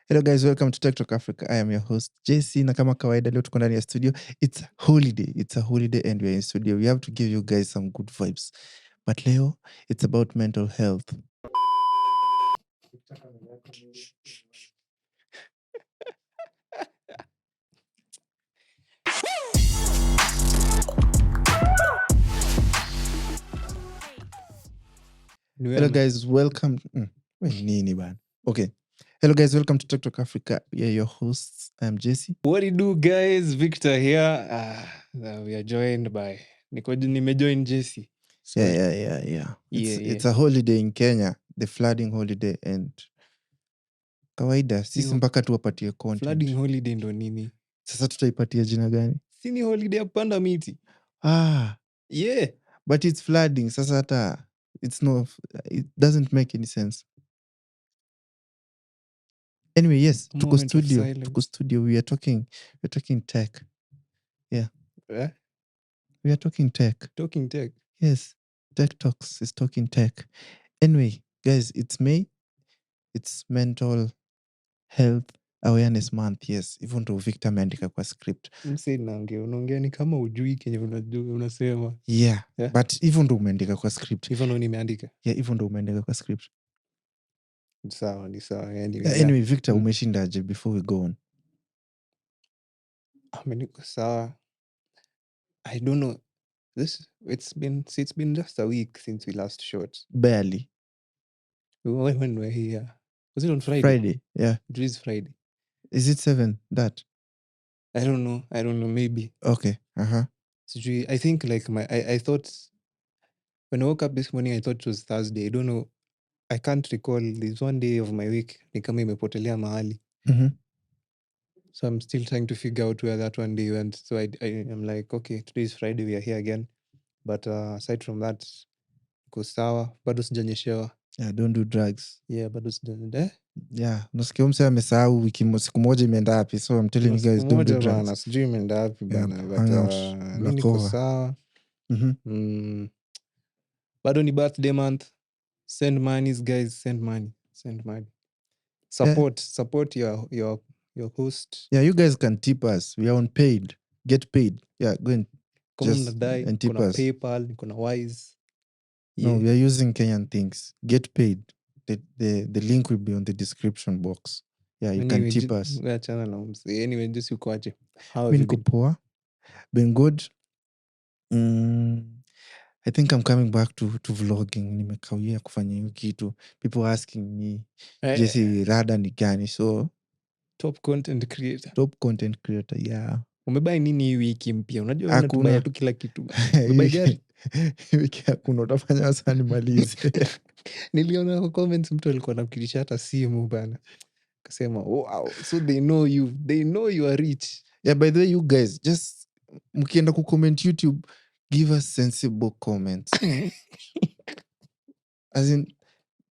Hello guys, welcome to Tech Talk Africa. I am your host Jessy, na kama kawaida leo tuko ndani ya studio. It's a holiday and we are in studio. We have to give you guys some good vibes. But leo it's about mental health. Hello guys, welcome. Nini bana? Okay. Hello guys, welcome to Tech Talk Africa. We are your hosts. I am Jessy. What do you do, guys? Victor here. We are joined by nimejoin Jessy. Yeah. It's a holiday in Kenya, the flooding holiday, and kawaida sisi mpaka tuwapatie content. Flooding holiday ndo nini? Sasa tutaipatia jina gani? Sini holiday ya kupanda miti. Yeah. But it's flooding. Sasa hata it doesn't make any sense. Anyway, yes, tuko studio. We are talking tech. Yeah. We are talking tech. Talking tech. Yes. Tech Talks is talking tech. Anyway, guys, it's May. It's Mental Health Awareness Month. Yes, hivyo ndo Victor ameandika kwa script. Unaongea ni kama ujui kenye unasema. Yeah. But hivyo ndo umeandika kwa script. Hivyo ndo nimeandika. Yeah, hivyo ndo umeandika kwa script. Ni sawa. Anyway, Victor, umeshindaje before we go on? Niko sawa. I don't know. It's been just a week since we last shot. Barely. When we're here. Was it on Friday? Friday, yeah. It is Friday. Is it 7 that? I don't know, maybe. Okay. I think like I thought when I woke up this morning I thought it was Thursday. I don't know. I can't recall. There's one day of my week ni kama imepotelea mahali. So I'm still trying to figure out where that one day went. So I'm like, okay, today is Friday, we are here again. But aside from that, iko sawa. Bado sijanyeshewa. Yeah, don't do drugs. Yeah, bado sijanyeshewa. Yeah, nasikia mse amesahau siku moja imeenda wapi. So I'm telling you guys, don't do drugs. Bana, sijui imeenda wapi bana. But mimi niko sawa. Bado ni birthday month. Send money, guys. Send money. Support your host. Yeah, you guys can tip us. We are on paid. Get paid. Yeah, go and and tip us. PayPal, kuna Wise. Yeah. No, we are using Kenyan things. Get paid. The link will be on the description box. Yeah, you can tip us. Anyway, just you kwaje. How have you been? Poa. Been good. I think I'm coming back to vlogging. Nimekawia kufanya hiyo kitu. People asking me, Jessy, rada ni gani? So top content creator, yeah. Umebai nini hii wiki mpya? Unajua unatubaya tu kila kitu. Umebai gari? Wiki hakuna, utafanya sana nimalize. Niliona kwa comments mtu alikuwa anafikirisha hata simu bana. Akasema, wow, so they know you are rich. Yeah, by the way, you guys, just mkienda kucomment YouTube, give us sensible comments. As in,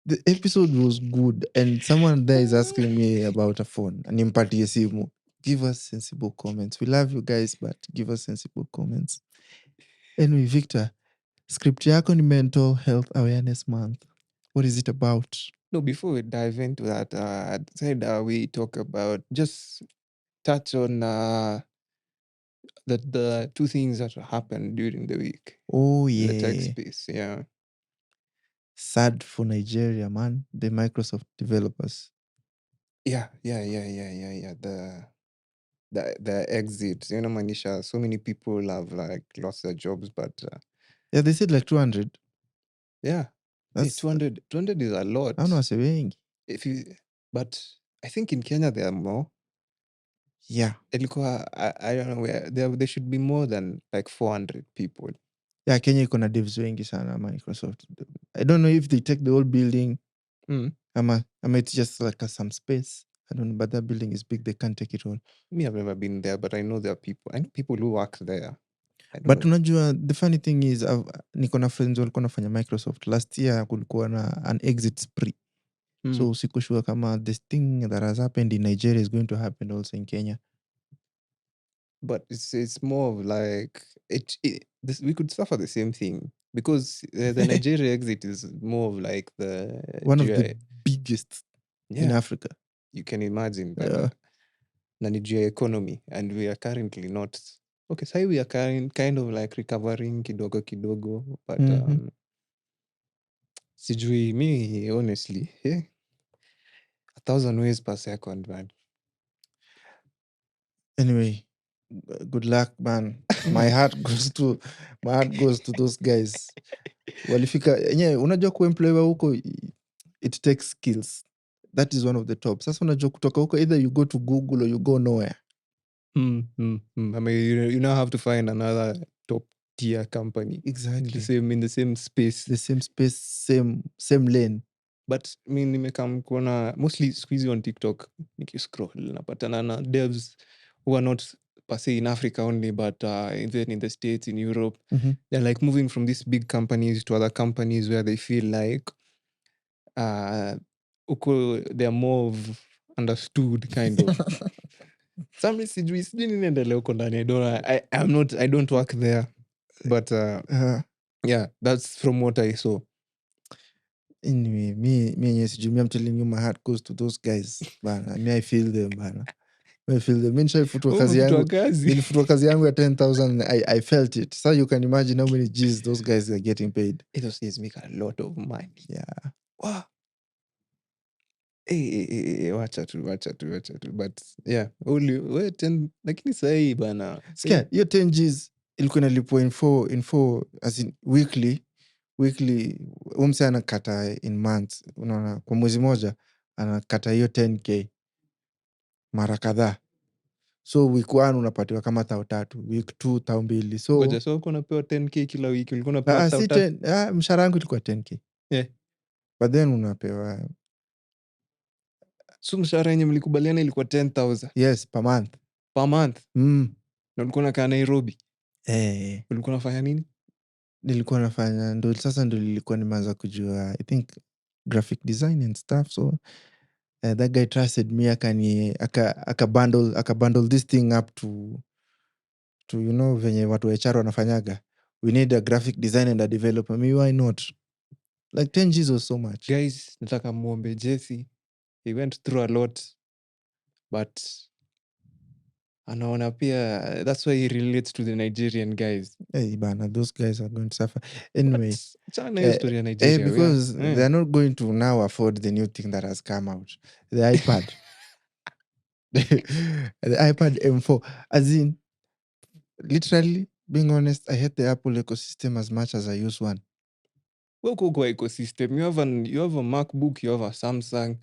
the episode was good and someone there is asking me about a phone. Nimpatie simu. Give us sensible comments. We love you guys, but give us sensible comments. Anyway, Victor, script yako ni Mental Health Awareness Month. What is it about? No, before we dive into that, I said we talk about, just touch on the two things that happened during the week. Oh, yeah. In the tech space, yeah. Sad for Nigeria, man. The Microsoft developers. Yeah. The exit. You know, Manisha, so many people have like lost their jobs, but yeah, they said like 200. Yeah. That's 200 is a lot. I don't know, but I think in Kenya there are more. Yeah. I don't know where there should be more than like 400 people. Yeah, Kenya iko na devs wengi sana Microsoft. I don't know if they take the whole building. Ama it's just like some space. I don't know, but that building is big. They can't take it all. Me, I've never been there, but I know there are people. I know people who work there. But unajua, the funny thing is, niko na friends walikuwa nafanya Microsoft. Last year kulikuwa na an exit spree. So sikushua kama this thing that has happened in Nigeria is going to happen also in Kenya. But it's more of like we could suffer the same thing because the Nigeria exit is more of like one of the biggest in Africa. you can imagine bana. Yeah. Na ni juu ya economy and we are currently not okay, sahi we are kind of like recovering kidogo kidogo but sijui mi honestly 1,000 ways per second man. Anyway, good luck man. My heart goes to those guys. Walifika yenyewe, unajua kuemploywa huko it takes skills. That is one of the top. Sasa unajua kutoka huko, either you go to Google or you go nowhere. I mean, you now have to find another top tier company Exactly. in the same space. The same space, same lane. But mi nimekam kuona mostly squeezy on TikTok nikiscroll napatana na devs who are not per se in Africa only but even in the States, in Europe. They're like moving from these big companies to other companies where they feel like they're more of understood kind of. Sami sijui ninaendelea huko ndani. I don't work there but yeah, that's from what I saw. Anyway, me sijui, I'm telling you, my heart goes to those guys bana. Me I feel them bana. Mi nishaifutwa kazi yangu. Nilifutwa kazi yangu ya 10,000. I felt it. So you can imagine how many G's those guys are getting paid. Those guys make a lot of money. Yeah. Wow. Wacha tu but yeah, only lakini sahi bana. Sikia, hiyo 10 G's ilikuwa inalipwa in 4 as in weekly umse anakata in months. Unaona, kwa mwezi moja anakata hiyo 10K mara kadhaa. So week 1 unapatiwa kama 3,000, week 2 2,000. So uko unapewa 10K kila wiki, ulikuwa unapewa 1,000. Mshahara wangu ilikuwa 10K. Yeah. But then unapewa, so mshahara yenye mlikubaliana ilikuwa 10,000 yes, per month. Na ulikuwa unakaa Nairobi. Ulikuwa unafanya nini? Nilikuwa nafanya, ndo nilikuwa nimeanza kujua I think graphic design and stuff. So that guy trusted me, aka bundle this thing up to you know venye watu wa HR wanafanyaga. We need a graphic design and a developer. Me, why not? Like 10 G's was so much. Guys, nataka muombe Jessy. He went through a lot but anaona pia that's why he relates to the Nigerian guys. Hey bana, those guys are going to suffer anyway. Story of Nigeria, because they are not going to now afford the new thing that has come out, the iPad. The iPad M4. As in, literally, being honest, I hate the Apple ecosystem as much as I use one. Well, go ecosystem. You have a MacBook, you have a Samsung.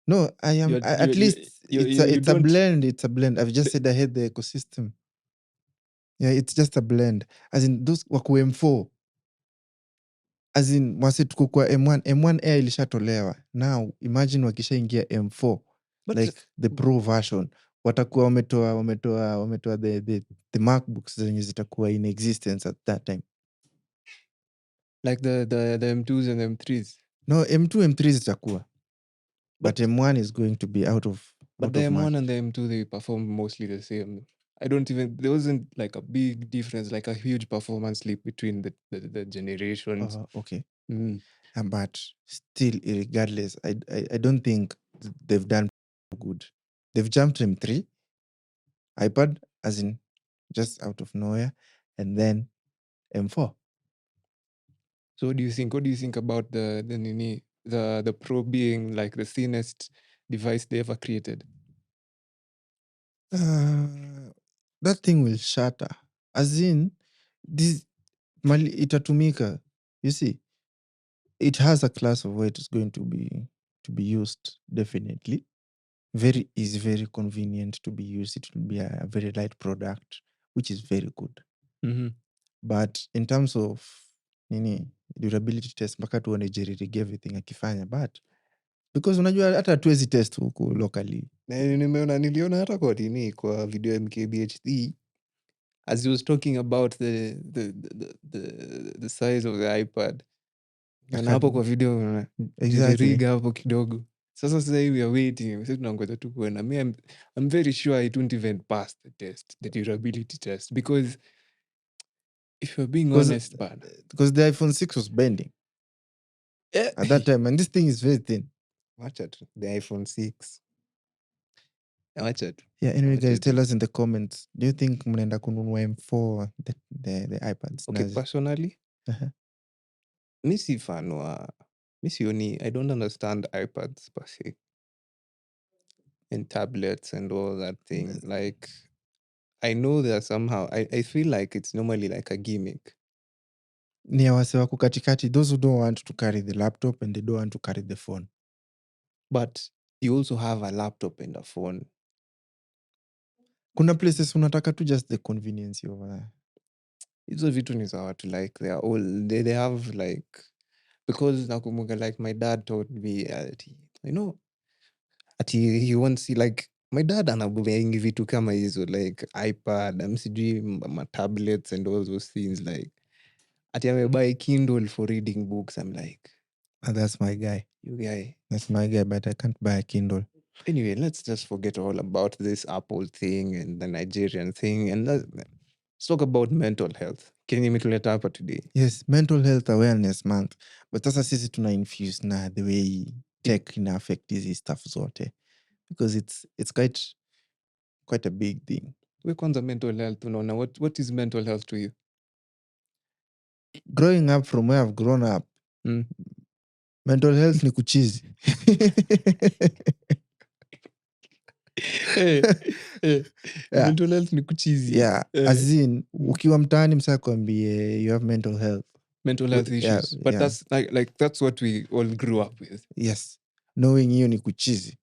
No, I am at least it's a blend. It's a blend. I've just said I hate the ecosystem. Yeah, it's just a blend. As in, those wako M4. As in, wase tuko kwa M1 Air ilishatolewa. Now, imagine wakishaingia M4, but like the Pro version. Watakuwa wametoa the MacBooks zenye zitakuwa in existence at that time. Like the M2s and M3s. No, M2, M3 zitakuwa. But M1 is going to be out of But the M1 and the M2, they perform mostly the same. There wasn't like a big difference, like a huge performance leap between the generations. Okay. But still, regardless, I don't think they've done good. They've jumped M3, iPad, as in just out of nowhere, and then M4. So what do you think about the Pro being like the thinnest device they ever created? That thing will shatter. As in, this mali itatumika. You see, it has a class of where it's going to be used, definitely. Very easy, very convenient to be used. It will be a very light product, which is very good. But in terms of durability test, mpaka tuone Jerry everything akifanya, but because unajua hata hatuwezi test huku locally. Niliona hata kwa video ya MKBHD as he was talking about the size of the iPad. Na hapo kwa video Jerry hapo kidogo. Sasa hivi we are waiting. Sisi tunangoja tu kuona. I'm very sure it won't even pass the test, the durability test, because if you're being honest, because the iPhone 6 was bending at that time, and this thing is very thin. Watch out, the iPhone 6. Wacha tu. Yeah, anyway Wacha guys, tu. tell us in the comments, do you think mnaenda kununua M4 the iPads? Okay, personally, Uh-huh. mi si fan wa, mi sioni, I don't understand iPads per se and tablets and all that thing. Like, I know that somehow, I feel like it's normally like a gimmick. Ni ya wase wako katikati, those who don't want to carry the laptop and they don't want to carry the phone. But you also have a laptop and a phone. Kuna places unataka tu just the convenience over there. Hizo vitu ni za watu, like they are all, they have like, because nakumbuka like my dad told me, you know, ati he wants, like my dad anabuvengi vitu kama hizo like iPad, sijui tablets and all those things, like ati amebuy Kindle for reading books. I'm like, That's my guy. you guy. That's my guy, but I can't buy a Kindle. Anyway, let's just forget all about this Apple thing and the Nigerian thing, and let's talk about mental health. Kenye imetuleta hapa today. Yes, mental health awareness month. But sasa sisi tuna infuse na the way tech ina affect hizi stuff zote. Because it's quite a big thing. We kwanza mental health, unaona, what is mental health to you? Growing up from where I've grown up, mental health ni kuchizi. Yeah. Mental health ni kuchizi. Yeah, as in, ukiwa mtaani msa kuambie you have mental health. Mental health issues. But that's like that's what we all grew up with. Yes. Knowing hiyo ni kuchizi.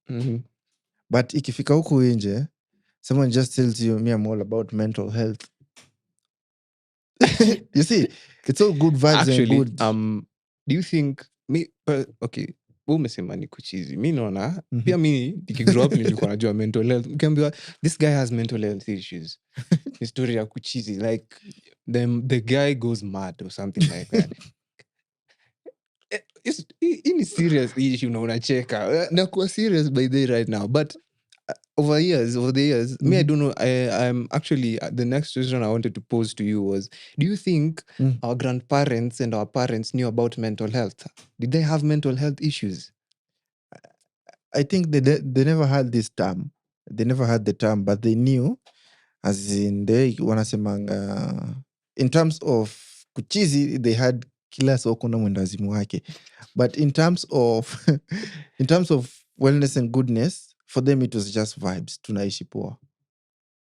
But ikifika huku nje, someone just tells you, me, I'm all about mental health. You see, it's all good vibes. Actually, and good. Do you think okay, umesema ni kuchizi. Mi naona, pia mi nikigrow up nilikuwa najua mental health. Ukiambiwa this guy has mental health issues. Story ya kuchizi, like the guy goes mad or something like that. Ini serious issue na unacheka. Nakuwa serious by the right now, but over the years, me, I don't know, I'm actually, the next question I wanted to pose to you was, do you think our grandparents and our parents knew about mental health? Did they have mental health issues? I think they never had this term. They never had the term, but they knew, as in they wanasemanga, in terms of kuchizi, they had kila soko na mwendazimu wake. But in terms of wellness and goodness, for them it was just vibes. Tunaishi poa,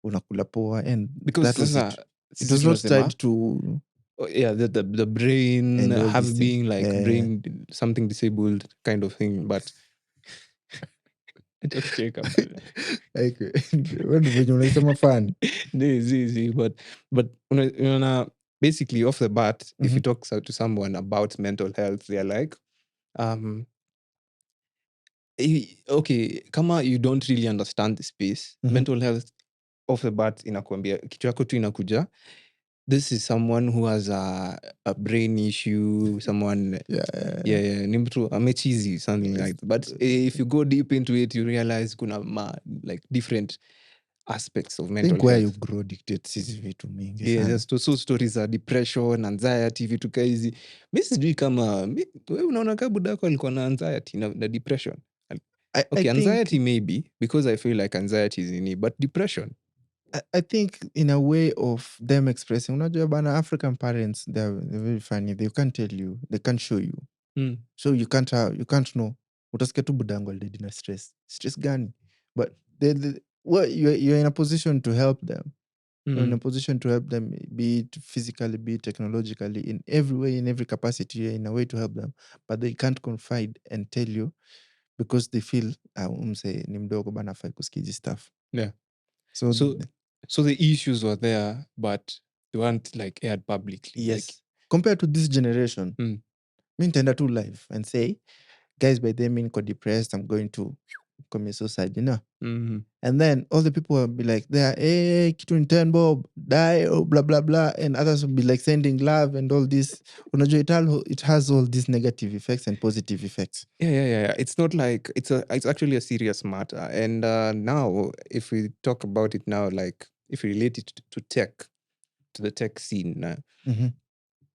unakula poa, and because that was it. It was not tied to the brain have being like brain something disabled kind of thing, but but basically off the bat, if you talk to someone about mental health, they're like, okay, kama you don't really understand the space, mental health off the bat inakuambia kitu yako tu inakuja, this is someone who has a brain issue, someone ni mtu amechizi, something like that. But if you go deep into it, you realize kuna like different aspects of mental health. Where you grow dictates hizi vitu mingi sana. There's so stories are depression, anxiety, vitu ka hizi. Mi sijui kama wewe unaona kama budako alikuwa na anxiety na depression. Okay, anxiety maybe, because I feel like anxiety is in it, but depression, I think in a way of them expressing, unajua bana, African parents, they're very funny. They can't tell you, they can't show you. So you can't know. Utasikia tu budangu alidedi na stress gani, but you're in a position to help them. You're in a position to help them, be it physically, be it technologically, in every way, in every capacity, you're in a way to help them, but they can't confide and tell you because they feel umse ni mdogo bana, afai kusikia hizi stuff. So the issues were there, but they weren't like aired publicly. Yes. Like, compared to this generation, mi nitaenda tu live and say, guys, by them mean depressed, I'm going to commit suicide, you know? And then all the people will be like, hey, kitu ni 10 bob, die, oh, blah, blah, blah. And others will be like sending love and all this. Unajua, it has all these negative effects and positive effects. Yeah. It's not like, it's actually a serious matter. And now, if we talk about it now, like, if we relate it to tech, to the tech scene,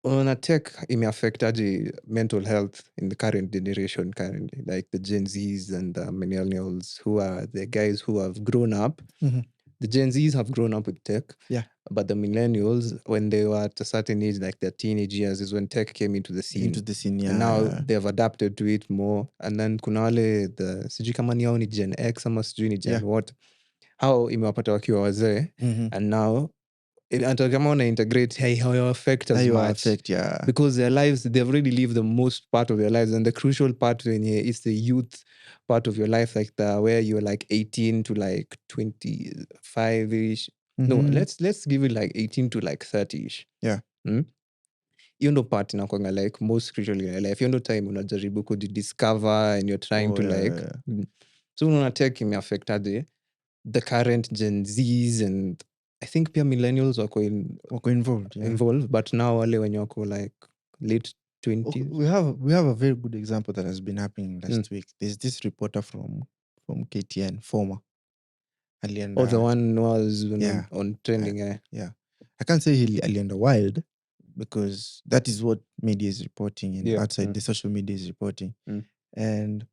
on a tech imeaffectaje mental health in the current generation currently, like the Gen Zs and the millennials, who are the guys who have grown up. The Gen Zs have grown up with tech. Yeah. But the millennials, when they were at a certain age, like their teenage years, is when tech came into the scene. Yeah. And now they've adapted to it more. And then kuna wale the sijui kama ni yao ni Gen X ama sijui ni Gen what, how imewapata wakiwa wazee. And now hata kama wana integrate how affect as much, because their lives, they've already lived the most part of their lives, and the crucial part is the youth part of your life, like where you're like 18 to like 25ish. No, let's give it like 18 to like 30ish. Yeah. Hiyo ndo part inakwanga like most crucial in your life. Hiyo ndo time unajaribu kujidiscover and you're trying to like so unaona tech imeaffectaje the current Gen Zs, and I think pia millennials wako involved, but now wale wenye wako like late 20s. We have a very good example that has been happening last week. There's this reporter from KTN, former. The one was on trending. Yeah. I can't say alienda wild, because that is what media is reporting, and outside the social media is reporting. And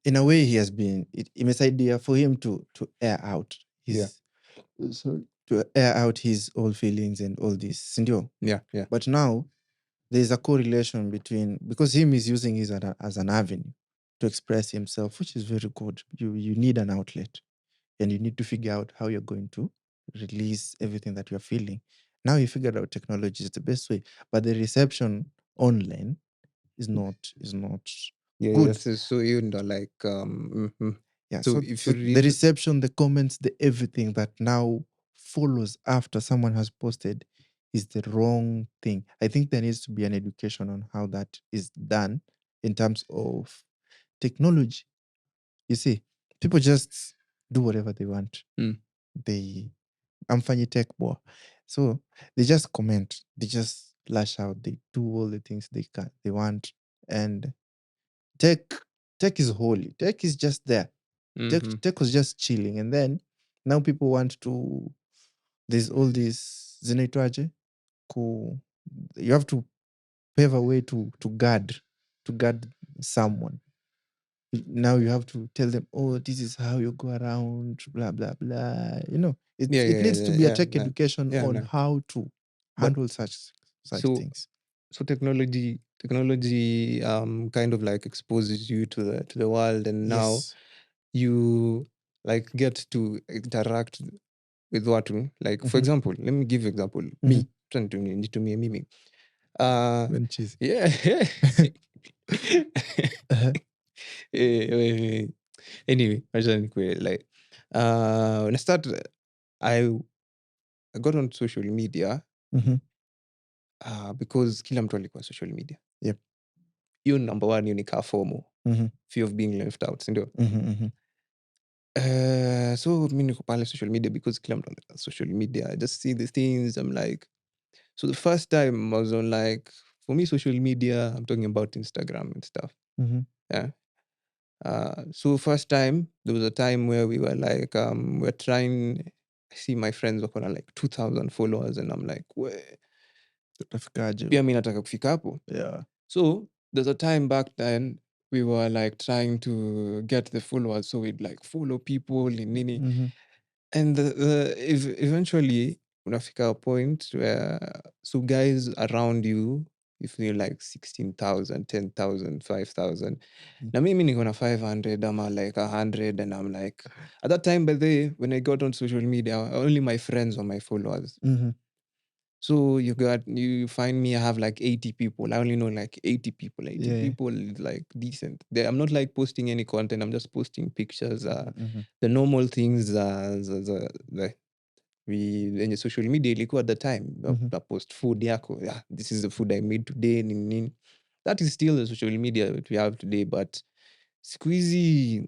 in a way, he has been, imesaidia for him to air out his to air out his old feelings and all this, sindio? Yeah. But now there's a correlation between, because him is using it as an avenue to express himself, which is very good. You need an outlet, and you need to figure out how you're going to release everything that you're feeling. Now you figured out technology is the best way, but the reception online is not good. So you know, like so if you read the reception, the comments, the everything that now follows after someone has posted is the wrong thing. I think there needs to be an education on how that is done in terms of technology. You see, people just do whatever they want. I'm funny tech boy. So they just comment, they just lash out, they do all the things they want. And tech is holy. Tech is just there. Tech was just chilling. And then now people want to, there's all this zinaitwaje, you have to pave a way to guard someone. Now you have to tell them, oh, this is how you go around, blah blah blah. It needs to be a tech education on how to handle such things. So technology kind of like exposes you to the world, and now you like get to interact with watu. Like for example, let me give you example. Me, trying to mimi. Yeah. Anyway, like when I started, I got on social media because kila mtu alikuwa social media. Yep. Hiyo number one, hiyo ni kaa FOMO, fear of being left out, sindio? So mi niko pale social media because kila mtu alikuwa social media. I just see the things, I'm like, so the first time I was on, like, for me social media, I'm talking about Instagram and stuff. Yeah. So first time, there was a time where we were like, we're trying, I see my friends wako na like 2,000 followers, and I'm like, pia mi nataka kufika hapo. Yeah. So there's a time back then we were like trying to get the followers, so we'd like follow people in nini. And eventually unafika a point where, so guys around you, you feel like 16,000, 10,000, 5,000. Na mimi niko na 500 ama like 100, and I'm like, at that time, by the way, when I got on social media, only my friends were my followers. So you find me, I have like 80 people. I only know like 80 people. 80 people is like decent. I'm not like posting any content. I'm just posting pictures, the normal things, in social media ilikuwa at the time. I post food yako. Yeah, this is the food I made today. Nini. That is still the social media that we have today, but squeezy.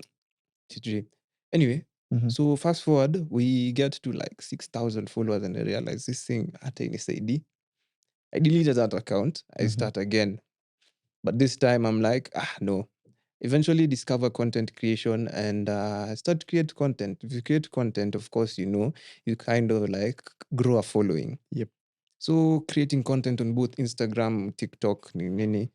Anyway, so fast forward, we get to like 6,000 followers, and I realize this thing hata inisaidi. I deleted that account. I start again. But this time I'm like, no. Eventually discover content creation, and start to create content. If you create content, of course, you kind of like grow a following. Yep. So creating content on both Instagram, TikTok, nini.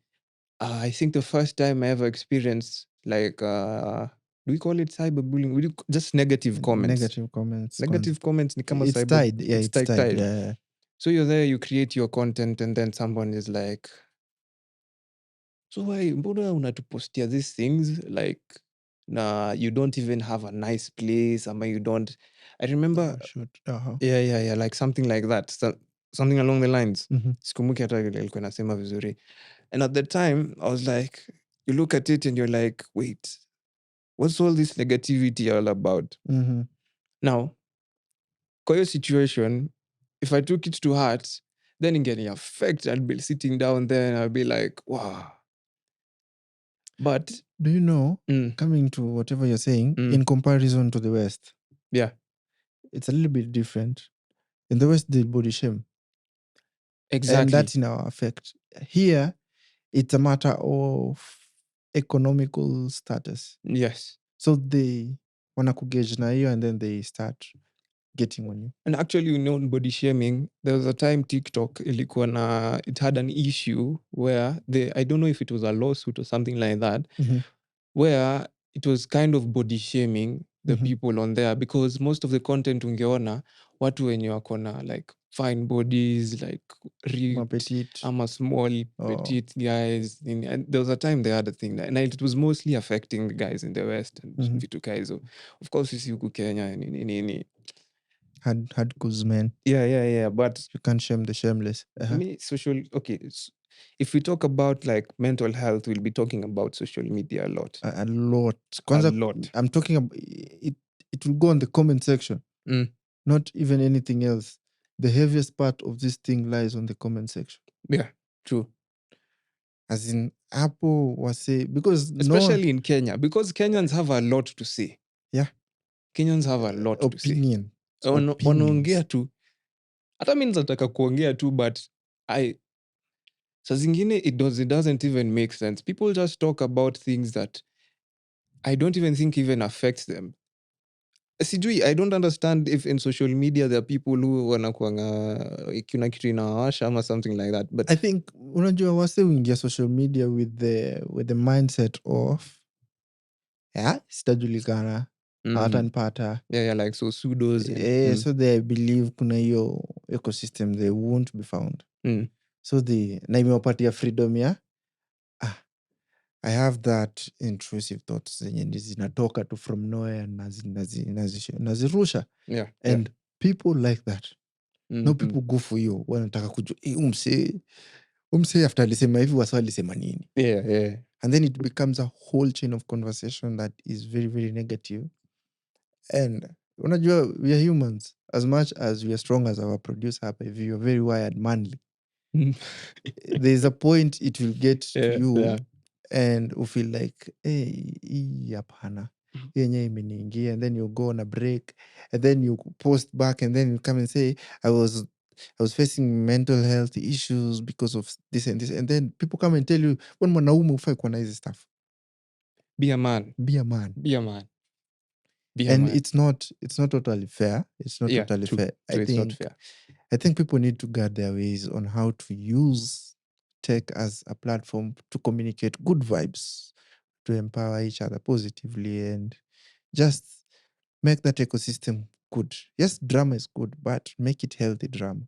I think the first time I ever experienced like do we call it cyberbullying? Just negative comments. Negative comments. Negative comments ni kama It's cyber. tied. Yeah, it's like tied. Yeah. So you're there, you create your content, and then someone is like, so why mbona unatupostia these things like na you don't even have a nice place ama you don't. I remember Oh, shoot. yeah, like something like that. Something along the lines. Mhm. Sikumbuki hata vile alikuwa nasema vizuri. And at the time I was like, you look at it and you're like, wait, what's all this negativity all about? Mhm. Now, kwa hiyo situation, if I took it to heart, then in getting affect, I'd be sitting down there and I'd be like, wow. But Do you know, coming to whatever you're saying, in comparison to the West, yeah, it's a little bit different. In the West, they body shame. exactly. And that's in our effect. Here, it's a matter of economical status. Yes. So they wanakugauge na hiyo and then they start getting on you. And actually, body shaming, there was a time TikTok ilikuwa na, it had an issue where I don't know if it was a lawsuit or something like that, where it was kind of body shaming the people on there, because most of the content ungeona watu wenye wako na like fine bodies, like Petite. ama small petite guys, and there was a time they had a thing and it was mostly affecting the guys in the West and vitu ka hizo. Of course sisi huku Kenya nini had men. Yeah, but you can't shame the shameless. Me, social, okay, if we talk about like mental health, we'll be talking about social media a lot. A lot. A lot. I'm talking about it. It will go on the comment section. Not even anything else. The heaviest part of this thing lies on the comment section. Yeah, true. As in Apple was say, because especially in Kenya, because Kenyans have a lot to say. Yeah. Kenyans have a lot to say. Wanaongea tu. Hata mimi nataka kuongea tu, but saa zingine it doesn't even make sense. People just talk about things that I don't even think even affects them. Sijui, I don't understand if in social media there are people who wanakuanga kuna kitu inawasha ama something like that, but I think unajua wase uingia social media with the mindset of sitajulikana hawatanipata. Yeah, like so pseudos so they believe kuna hiyo ecosystem they won't be found. So na imewapatia freedom ya I have that intrusive thoughts zenye zinatoka tu from nowhere nazirusha. And people like that. No people go for you wanataka kujua umse after alisema hivi wasa alisema nini. And then it becomes a whole chain of conversation that is very, very negative. And unajua we are humans. As much as we are strong as our producer hapa, if you are very wired manly, there's a point it will get to you and you feel like hii hapana yenye imeniingia, and then you go on a break and then you post back and then you come and say I was facing mental health issues because of this and this, and then people come and tell you when mwanaume ufai kuwa na hizi stuff. Be a man. And it's not totally fair. It's not totally true. fair. It's not fair. I think people need to guard their ways on how to use tech as a platform to communicate good vibes, to empower each other positively, and just make that ecosystem good. Yes, drama is good, but make it healthy drama.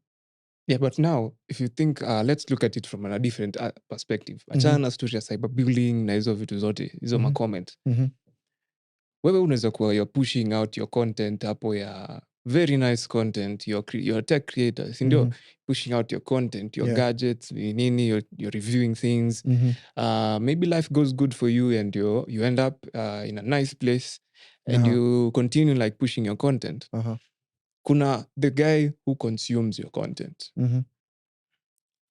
Yeah, but now if you think let's look at it from a different perspective. Achana na story ya cyberbullying na hizo vitu zote, hizo ma-comment. Wewe unaweza kuwa you're pushing out your content hapo ya very nice content, you're a tech creator, si ndio? Pushing out your content, your gadgets, nini, you're reviewing things. Maybe life goes good for you and you end up in a nice place and you continue like pushing your content. Kuna the guy who consumes your content.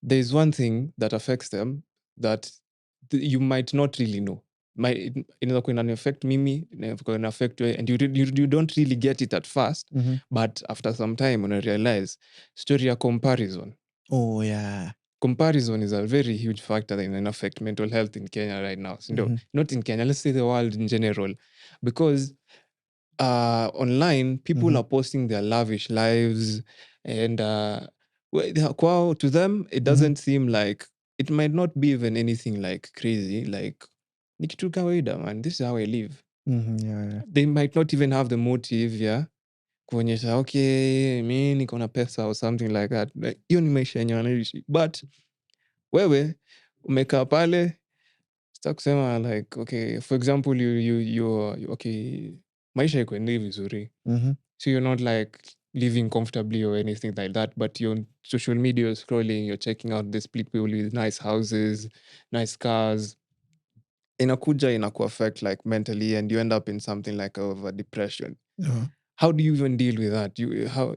There's one thing that affects them that you might not really know. Inaweza kuwa ina affect mimi, inaweza kuwa ina affect you, and you don't really get it at first, but after some time una realize story ya comparison. Oh yeah. Comparison is a very huge factor that can affect mental health in Kenya right now. Not in Kenya, let's say the world in general, because online people are posting their lavish lives and kwao, to them it doesn't seem like, it might not be even anything like crazy, like ni kitu kawaida, man, this is how I live. Yeah. They might not even have the motive, yeah, kuonyesha okay mi niko na pesa or something like that. Like, hiyo ni maisha yenye wanaishi, but wewe umekaa pale, sita kusema like okay, for example okay, maisha ikuendei vizuri, so you're not like living comfortably or anything like that, but you're on social media scrolling, you're checking out these people with nice houses, nice cars, inakuja inakuaffect like mentally, and you end up in something like of a depression. How do you even deal with that? How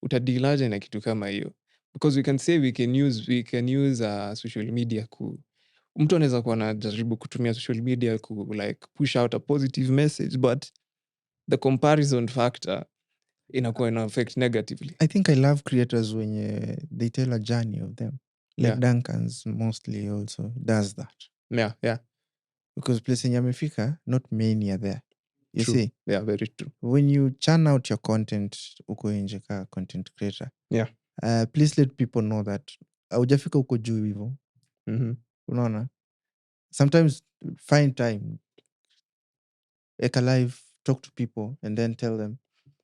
utadilaje na kitu kama hiyo? Because we can say we can use social media mtu anaweza kuwa anajaribu kutumia social media like push out a positive message, but the comparison factor inakuwa ina affect negatively. I think I love creators when they tell a journey of them. Like Yeah. Duncan's mostly also does that. Yeah. Because place yenye amefika, not many are there. You True. see? Yeah, very true. When you churn out your content, uko nje ka content creator. Yeah. Please let people know that haujafika uko juu hivyo. Unaona? Sometimes find time, eka live, talk to people, and then tell them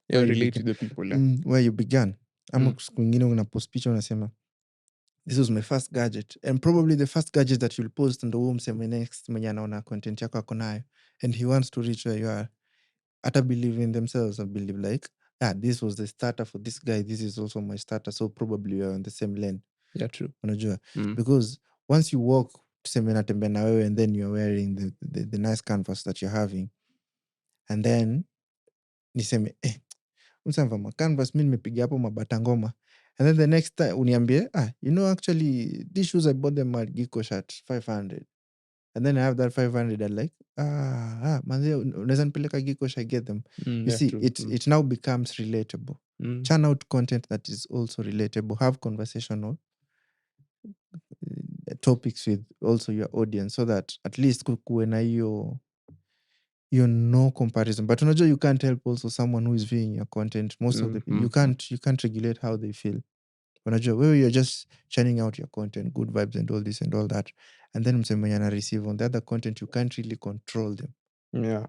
relate to the people. where you began. Ama siku ingine una post picture unasema this was my first gadget, and probably the first gadget that you'll post ndo huo mseme next mwenye anaona content yako ako nayo, and he wants to reach where you are. Ata believe in themselves and believe like, this was the starter for this guy, this is also my starter, so probably we are on the same lane. Yeah, true. Unajua? Because once you walk tuseme natembea na wewe, and then you're wearing the nice canvas that you're having, and then niseme msamba macanvas mi nimepiga hapo mabata ngoma, and then the next time uniambie actually these shoes I bought them at Giko shirt 500, and then I have that 500 and like manze unaweza nipeleka Giko shirt, get them. You see, true. it now becomes relatable. Churn out content that is also relatable, have conversational topics with also your audience, so that at least kukuwe na hiyo no comparison. But unajua you can't help also someone who is viewing your content. Most of the people, you can't regulate how they feel. Unajua wewe you're just churning out your content, good vibes and all this and all that, and then mseme mwenye ana receive on the other content, you can't really control them.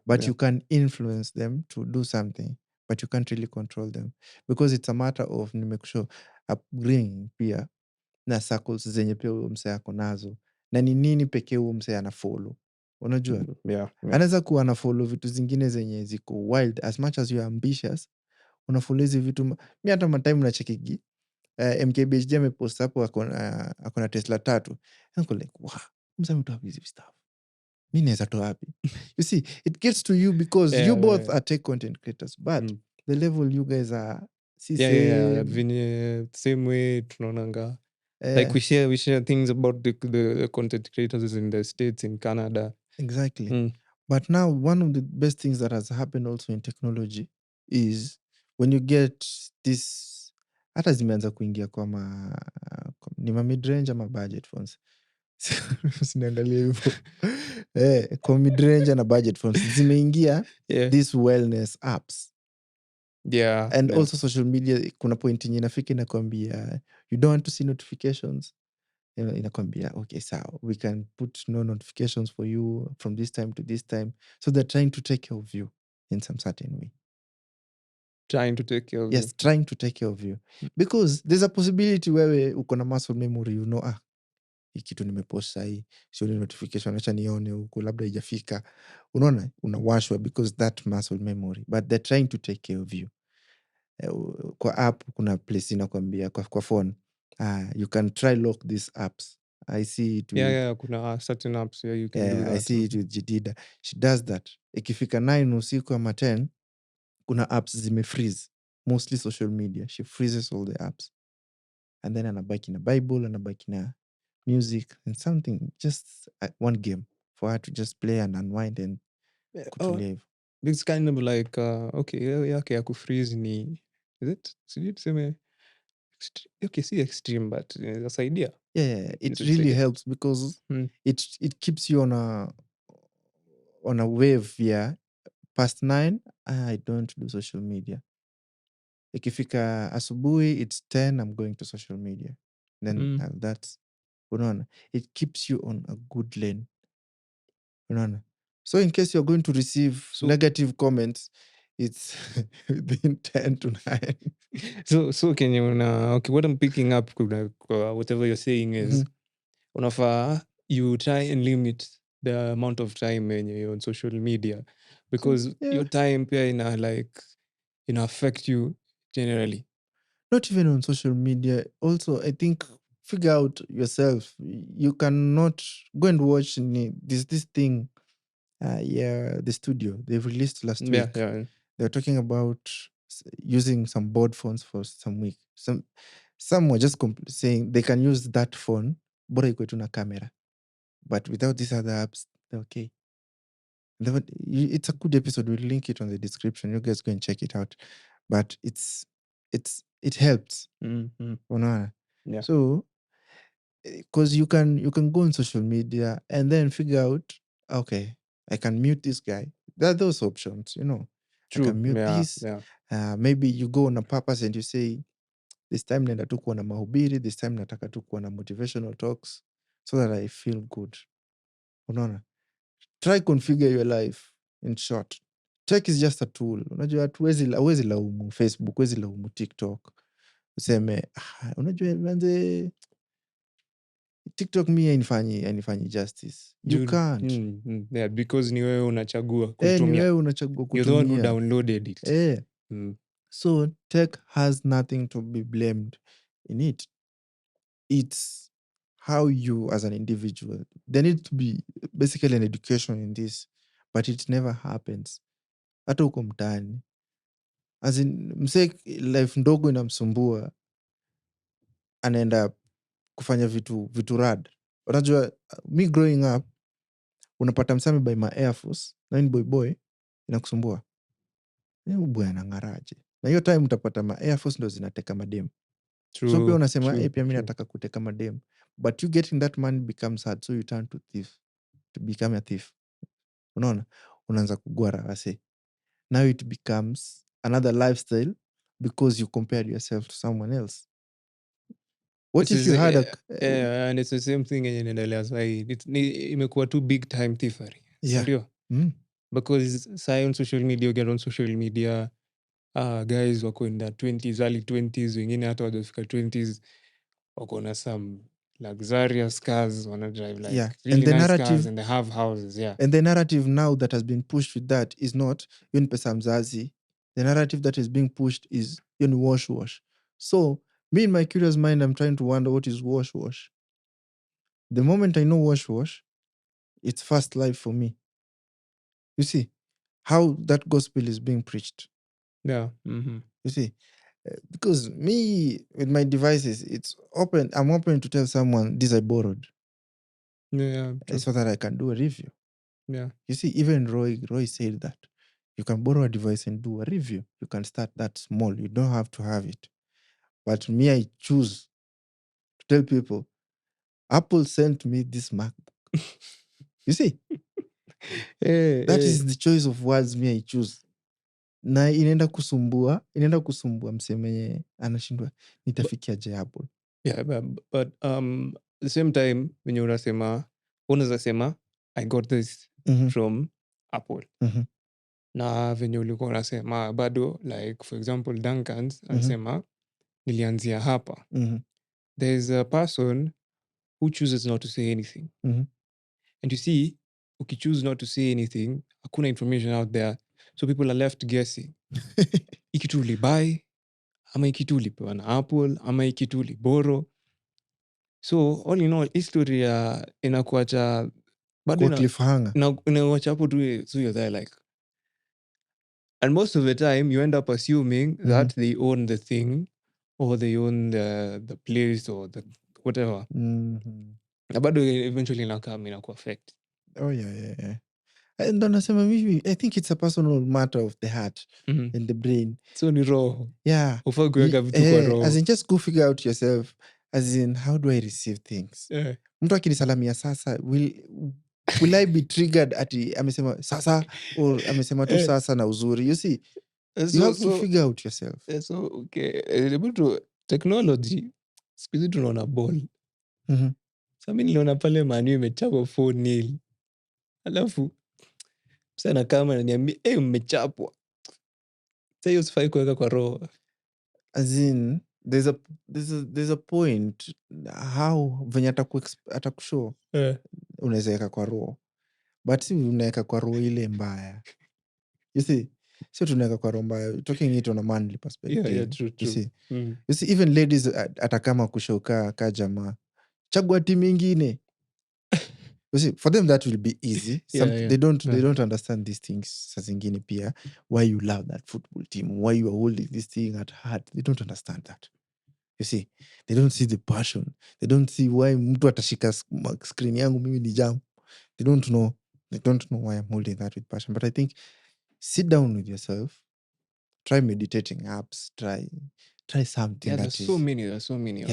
But you can influence them to do something, but you can't really control them, because it's a matter of nimekushow upbringing pia na circles zenye pia huyo msee ako nazo, na ni nini pekee huyo msee ana follow. Unajua anaweza kuwa ana follow vitu zingine zenye ziko wild, as much as you are ambitious unafollow hizi vitu. Mi hata matime nachekigi MKBHD amepost hapo akona Tesla 3, niko like msee ametoa wapi hizi stuff, mi naweza toa wapi? You see, it gets to you because you both are tech content creators, but the level you guys are venye same way tunaonanga like we share things about the content creators in the States, in Canada. Exactly. But now one of the best things that has happened also in technology is when you get this, hata zimeanza kuingia kwa ni mid-range ama budget phones. Sinaangalia hivyo. Kwa mid-range na budget phones zimeingia these wellness apps. And also social media, kuna point yenye inafika inakwambia you don't want to see notifications. Inakwambia okay, sawa, we can put no notifications for you from this time to this time, so they're trying to take care of you in some certain way. Trying to take care of you. Yes, trying to take care of you, because there's a possibility wewe uko na muscle memory, hii kitu nimepost sahii, sioni notification, acha nione huku labda ijafika. Unaona unawashwa because that muscle memory, but they're trying to take care of you. Kwa app kuna place inakwambia kwa phone, you can try lock these apps. I see it with, kuna certain apps where you can do that. I see it with Jidida, she does that. Ikifika 9 usiku ama 10, kuna apps zimefreeze, mostly social media, she freezes all the apps, and then anabaki na Bible, anabaki na music and something, just one game for her to just play and unwind and kutulia hivyo. It's kind of like okay, yake ya kufreeze ni, is it, sijui tuseme okay, si extreme but inasaidia. It really helps because it keeps you on a wave. Past 9 I don't do social media, ikifika asubuhi it's 10 I'm going to social media, then that's, unaona, it keeps you on a good lane, unaona. So in case you're going to receive negative comments, it's between 10 to 9. So kenye okay, what I'm picking up whatever you're saying is unafaa you try and limit the amount of time when you're on social media, because your time pia ina affect you generally. Not even on social media. Also, I think figure out yourself. You cannot go and watch this thing. The studio they've released last week. They're talking about using some board phones for some week. Some were just saying they can use that phone, bora ikuwe tu na camera, but without these other apps, they're okay. It's a good episode. We'll link it on the description. You guys go and check it out. But it helps. Unaona? Yeah. So because you can go on social media and then figure out, okay, I can mute this guy. There are those options, True. I can mute this. Maybe you go on a purpose and you say, this time naenda tu kuwa na mahubiri, this time nataka tu kuwa na motivational talks so that I feel good. Unaona? Try configure your life. In short, tech is just a tool. Unajua huwezi laumu Facebook, huwezi laumu TikTok. Useme, unajua manze TikTok mi hainifanyi justice. You can't. Yeah, because ni wewe unachagua Ni kutumia. wewe unachagua kutumia. You're the one who downloaded it. So tech has nothing to be blamed in it. It's how you as an individual. There needs to be basically an education in this, but it never happens. Hata uko mtaani. As in, msee life ndogo inamsumbua, anaenda kufanya vitu rad. Unajua, me growing up, unapata msame by my Air Force, na ni boy, inakusumbua. Boy anang'araje. Na hiyo time utapata ma Air Force ndo zinateka madem. So pia unasema, pia mimi nataka kuteka madem. But you getting that money becomes hard, so you turn to become a thief. Unaona? Unaanza kugwara wase. Now it becomes another lifestyle because you compared yourself to someone else. What if you had and it's the same thing yenye inaendelea sahi. Imekuwa too big time thievery. Sindio? Because sahi on social media, you get on social media, guys wako in their 20s, early 20s, wengine hata wajafika 20s, wako na some luxurious cars, wana drive like really nice cars, and they have houses. And the narrative now that has been pushed with that is not yun pesa mzazi. The narrative that is being pushed is yun wash. So me in my curious mind, I'm trying to wonder what is wash. The moment I know wash, it's fast life for me. You see how that gospel is being preached. Yeah. You see, because me with my devices, it's open. I'm open to tell someone this I borrowed. Yeah. So that I can do a review. Yeah. You see, even Roy said that you can borrow a device and do a review. You can start that small. You don't have to have it. But me, I choose to tell people, Apple sent me this MacBook. You see, that is the choice of words me I choose. Na inaenda kusumbua msemenye anashindwa nitafikiaje Apple. Yeah, but the same time wenye unaweza sema I got this from Apple. Na venye ulikuwa unasema bado, like for example Duncan's anasema nilianzia hapa. There's a person who chooses not to say anything. And you see, ukichoose not to say anything, hakuna information out there, so people are left guessing. Ikitu ulibuy, ama ikitu ulipewa na Apple, ama ikitu uliboro. So all in all, history inakuacha bado inakuacha hapo tu, so you're there like, and most of the time you end up assuming that they own the thing, or they own the place, or the whatever. Na bado eventually inaku affect. Oh yeah. And nasema mimi, I think it's a personal matter of the heart and the brain. So ni roho. Yeah. Ufaa kuweka vitu kwa roho. As in, just go figure out yourself. As in, how do I receive things? Mtu akinisalamia sasa, will I be triggered ati amesema sasa, or amesema tu sasa na uzuri? You see, You have to figure out yourself. So okay, able to technology siku hizi tunaona ball. Sasa mimi niliona pale Man U imechapwa 4-0. Alafu sana kama ananiambia mmechapwa. Sasa hiyo sifai kuweka kwa roho. As in, there's a point how venye atakushow unaweza weka kwa roho, but si unaweka kwa roho ile mbaya. You see, sio tunaweka kwa roho mbaya, talking it on a manly perspective. Yeah, true. You see, even ladies atakama kushow ka jamaa, chagua timu ingine. You see, for them that will be easy. They don't understand these things. Saa zingine pia, why you love that football team, why you are holding this thing at heart. They don't understand that. You see, they don't see the passion. They don't see why mtu atashika screen yangu mimi ni jam. They don't know why I'm holding that with passion. But I think sit down with yourself, try meditating apps, try something. There's so many. Yeah,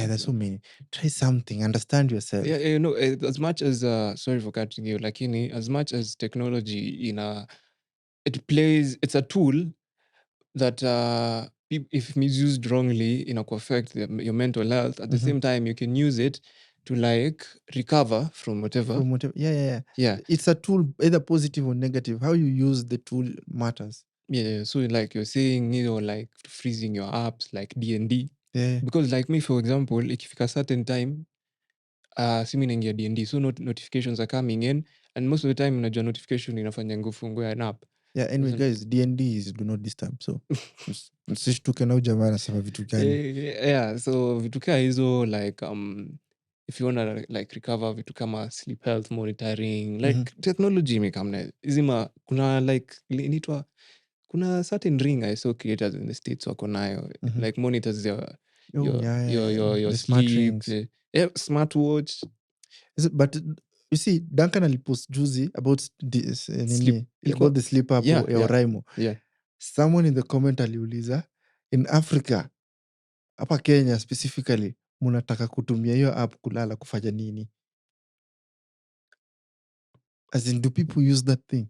there's so many. Try something, understand yourself. Yeah, as much as sorry for cutting you, lakini as much as technology it's a tool that if misused wrongly could affect your mental health. At the same time, you can use it to like recover from whatever. Yeah. It's a tool, either positive or negative. How you use the tool matters. Yeah, so like you're saying, like freezing your apps like D&D. Yeah. Because like me, for example, ikifika certain time, simi naingia D&D, so notifications are coming in, and most of the time unajua notification inafanya ngufungue an app. Yeah, anyway guys, D&D is do not disturb, so msishtuke na jamaa anasema vitu gani. Yeah, so vitu kaa hizo like if you wanna like recover vitu kama sleep health monitoring, like technology imekamna izima, kuna like inaitwa, kuna certain ring I saw creators in the States wako nayo, like monitors your the sleep, smart smartwatch. But you see, Duncan alipost juzi about this about the sleep app ya Oraimo. Yeah. Someone in the comment aliuliza, in Africa, hapa Kenya specifically, munataka kutumia hiyo app kulala kufanya nini? As in, do people use that thing?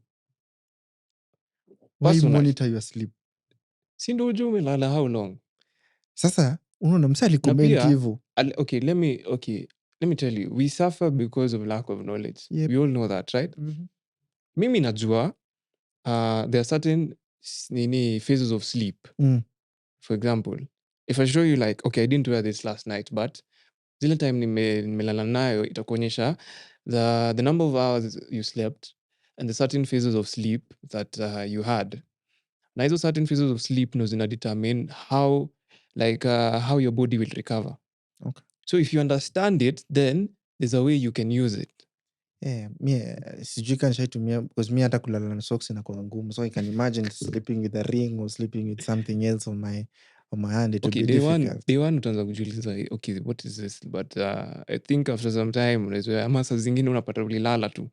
Why monitor your sleep? Si ndio ujue umelala how long? Sasa unaona msa alicomment hivyo. Okay, let me tell you, we suffer because of lack of knowledge. Yep. We all know that, right? Mimi najua there are certain phases of sleep. For example, if I show you like, okay, I didn't wear this last night, but zile time nimelala nayo itakuonyesha the number of hours you slept and the certain phases of sleep that you had. Na hizo certain phases of sleep ndo zina determine how your body will recover. Okay. So if you understand it, then there's a way you can use it. Sijui kanishaitumia because mi hata kulala na socks inakuwa ngumu, so I can imagine sleeping with a ring or sleeping with something else on my hand. It would be difficult. Day one utaanza kujiuliza, okay, what is this? But I think after some time unazoea, ama saa zingine unapata ulilala tu.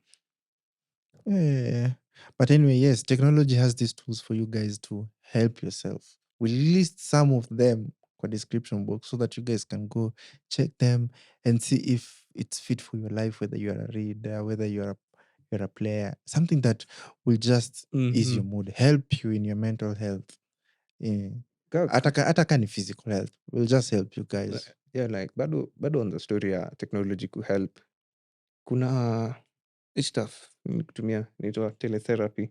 But anyway, yes, technology has these tools for you guys to help yourself. We'll list some of them kwa description box so that you guys can go check them and see if it's fit for your life, whether you are a reader, whether you're a player, something that will just ease your mood, help you in your mental health. Hata ni physical health will just help you guys. Yeah, like bado on the story ya technology ku help, kuna stuff kutumia inaitwa teletherapy.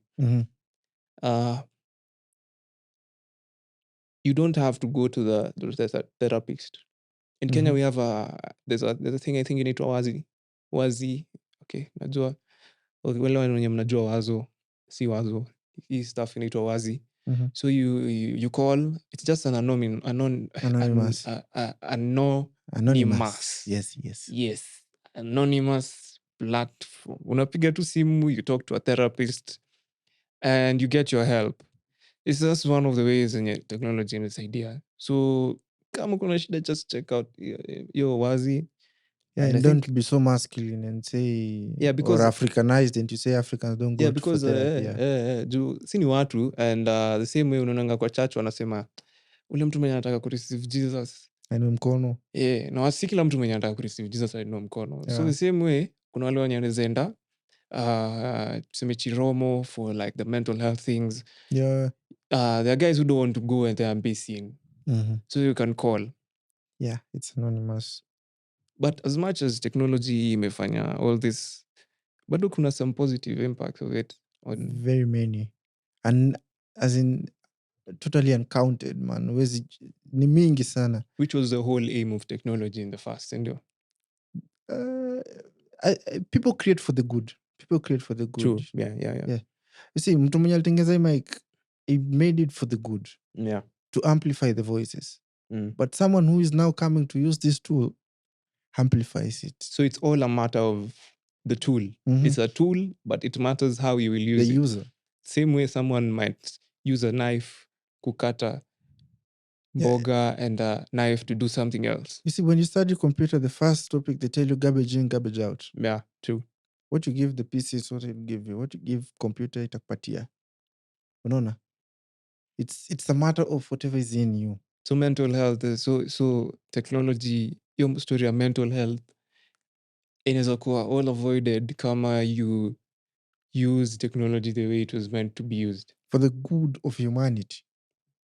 You don't have to go to the therapist. In Kenya we have there's a thing I think inaitwa wazi. Okay, najua wale wenye mnajua wazo, si wazo, hii stuff inaitwa wazi. So you call, it's just an anonymous. Yes, anonymous platform. Unapiga tu simu, you talk to a therapist and you get your help. It's just one of the ways in technology inasaidia. So kama kuna shida, just check out your wazi. And don't be so masculine and say, or Africanized, and you say Africans don't go for therapy. Juu si ni watu, and the same way unaonanga kwa church wanasema ule mtu mwenye anataka kureceive Jesus ainue mkono. Na wasi kila mtu mwenye anataka kureceive Jesus ainue mkono. So the same way kuna wale wenye wanaweza enda tuseme Chiromo for like the mental health things. there are guys who don't want to go and they are busy, so you can call. Yeah, it's anonymous. But as much as technology imefanya all this, bado kuna some positive impacts of it very many, and as in totally uncounted, man. Ni mingi sana. Which was the whole aim of technology in the first, ndio? People create for the good. People create for the good. True. Yeah. You see, mtu mwenye alitengeza hii mic, he made it for the good. Yeah. To amplify the voices. But someone who is now coming to use this tool amplifies it. So it's all a matter of the tool. It's a tool, but it matters how you will use The it. user. Same way someone might use a knife, kukata, boga, and a knife to do something else. You see, when you study computer, the first topic, they tell you garbage in, garbage out. Yeah, true. What you give the PC is what it give you. What you give computer, itakupatia. Unaona? It's a matter of whatever is in you. So mental health, so technology, your story of mental health, inaweza kuwa all avoided kama you use technology the way it was meant to be used. For the good of humanity.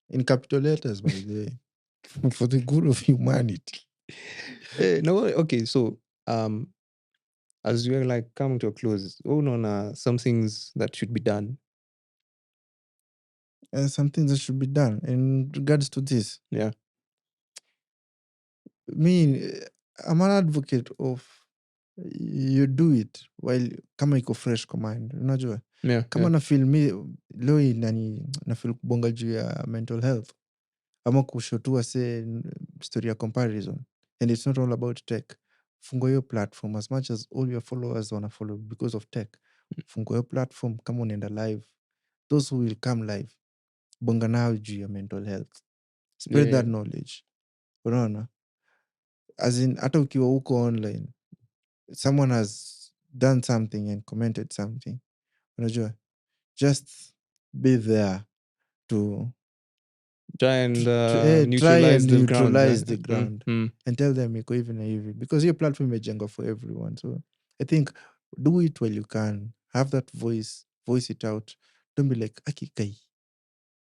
In capital letters, by the way. For the good of humanity. No, okay, so as we're like coming to a close, some things that should be done. Some things that should be done in regards to this. Yeah. I'm an advocate of you do it while kama iko fresh kwa mind, unajua kama na feel leo na feel kubonga juu ya mental health ama kushotua say story ya comparison, and it's not all about tech. Fungua hiyo platform as much as all your followers wanna follow because of tech. Fungua hiyo platform kama unaenda live, those who will come live, bonga nao juu ya mental health, spread that knowledge. Unaona, as in hata ukiwa huko online, someone has done something and commented something, unajua, just be there to try and neutralize the the ground and tell them iko hivi na hivi, because your platform imejengwa for everyone. So I think do it while you can, have that voice it out. Don't be like akikai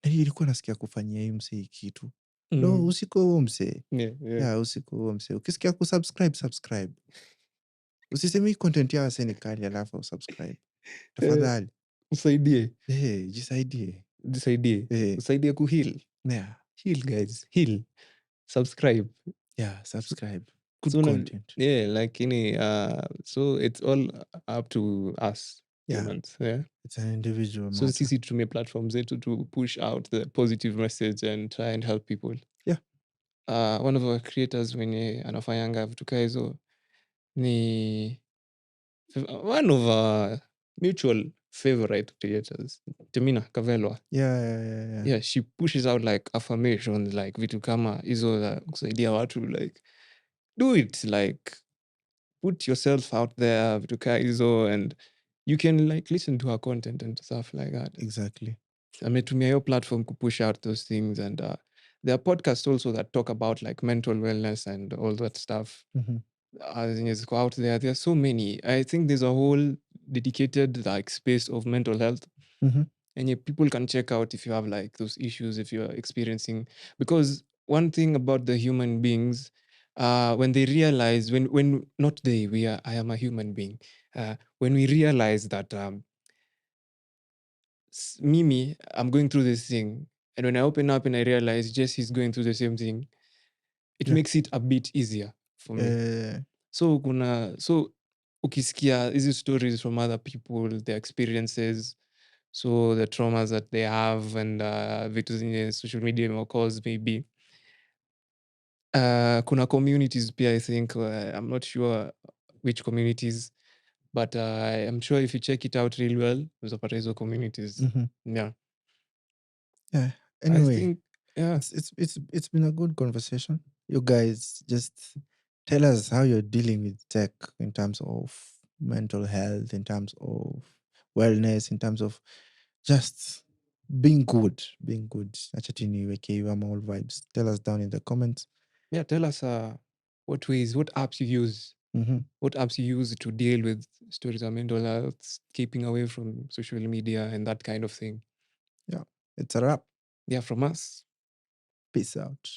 ilikuwa nasikia kufanyia hii msee kitu. No, usiko huo msee. Yeah, usiko huo msee. Ukisikia subscribe. Usisemi content ya wasee ni kali alafu subscribe. Tafadhali. Usaidie. Jisaidie. Usaidie kuheal. Yeah. Heal, guys. Heal. Subscribe. Yeah, subscribe. Good content. So it's all up to us humans. Yeah. It's an individual so matter. sisi tutumie platforms zetu to push out the positive message and try and help people. Yeah. One of our creators mwenye anafanyanga vitu kaa hizo ni one of our mutual favorite creators, Temina Kavelwa. Yeah. She pushes out like affirmations, like vitu kama hizo za kusaidia watu, like do it, like put yourself out there, vitu kaa hizo, and you can like listen to her content and stuff like that. Exactly. Ametumia your platform to push out those things, and there are podcasts also that talk about like mental wellness and all that stuff. Go out there. There are so many. I think there's a whole dedicated like space of mental health, and people can check out if you have like those issues, if you're experiencing. Because one thing about the human beings, when they realize, when not they, I am a human being. When we realize that Mimi, I'm going through this thing, and when I open up and I realize Jessy's going through the same thing, it makes it a bit easier for me. So ukisikia hizi stories from other people, their experiences, so the traumas that they have, and vitu zenye social media will cause maybe. Kuna communities pia, I think, I'm not sure which communities, but I'm sure if you check it out real well, uzapata hizo communities. Yeah. Anyway, I think, it's been a good conversation. You guys just tell us how you're dealing with tech in terms of mental health, in terms of wellness, in terms of just being good. Achatini weke all vibes. Tell us down in the comments. Yeah, tell us what apps you use. What apps you use to deal with stories of mental health, keeping away from social media and that kind of thing. Yeah, it's a wrap. Yeah, from us. Peace out.